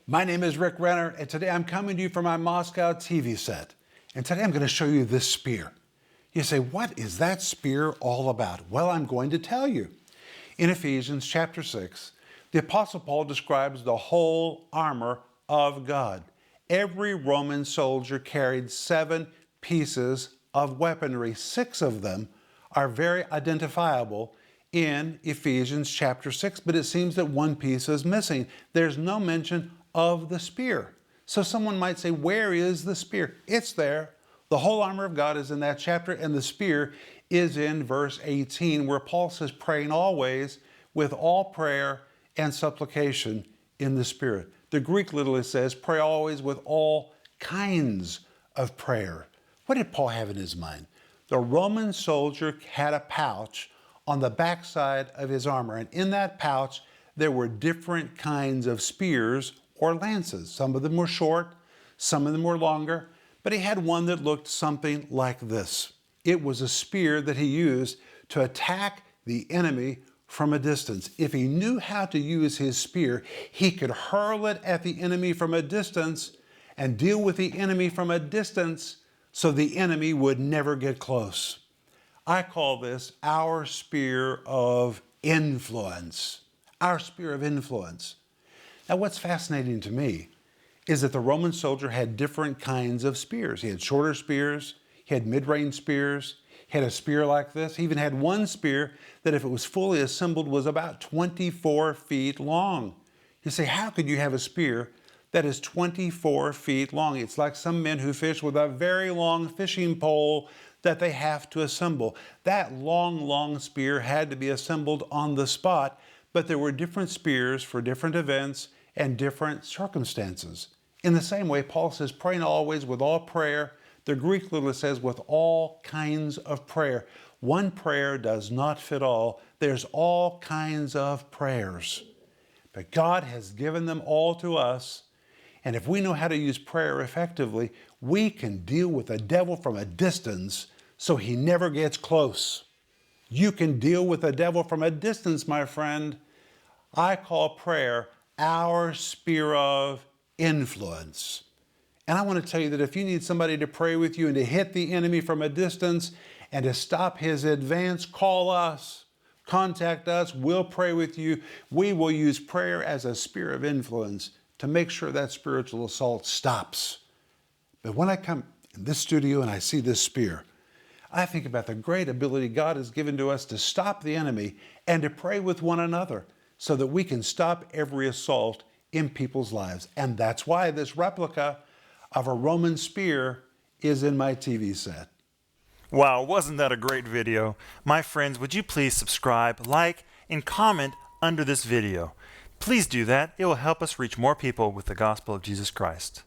My name is Renner, and today I'm coming to you from my Moscow TV set. And today I'm going to show you this spear. You say, what is that spear all about? Well, I'm going to tell you. In Ephesians chapter 6, the Apostle Paul describes the whole armor of God. Every Roman soldier carried 7 pieces of weaponry. 6 of them are very identifiable in Ephesians chapter 6, but it seems that one piece is missing. There's no mention of the spear. So someone might say, where is the spear? It's there. The whole armor of God is in that chapter, and the spear is in verse 18, where Paul says, praying always with all prayer and supplication in the Spirit. The Greek literally says, pray always with all kinds of prayer. What did Paul have in his mind? The Roman soldier had a pouch on the backside of his armor, and in that pouch there were different kinds of spears or lances. Some of them were short, some of them were longer, but he had one that looked something like this. It was a spear that he used to attack the enemy from a distance. If he knew how to use his spear, he could hurl it at the enemy from a distance and deal with the enemy from a distance so the enemy would never get close. I call this our spear of influence. Our spear of influence. Now, what's fascinating to me is that the Roman soldier had different kinds of spears. He had shorter spears, he had mid-range spears, he had a spear like this. He even had one spear that, if it was fully assembled, was about 24 feet long. You say, how could you have a spear that is 24 feet long? It's like some men who fish with a very long fishing pole that they have to assemble. That long spear had to be assembled on the spot, but there were different spears for different events and different circumstances. In the same way, Paul says, praying always with all prayer. The Greek literally says, with all kinds of prayer. One prayer does not fit all. There's all kinds of prayers. But God has given them all to us. And if we know how to use prayer effectively, we can deal with the devil from a distance so he never gets close. You can deal with the devil from a distance, my friend. I call prayer our spear of influence. And I want to tell you that if you need somebody to pray with you and to hit the enemy from a distance and to stop his advance, call us. Contact us. We'll pray with you. We will use prayer as a spear of influence to make sure that spiritual assault stops. But when I come in this studio and I see this spear, I think about the great ability God has given to us to stop the enemy and to pray with one another so that we can stop every assault in people's lives. And that's why this replica of a Roman spear is in my TV set. Wow, wasn't that a great video? My friends, would you please subscribe, like, and comment under this video? Please do that. It will help us reach more people with the gospel of Jesus Christ.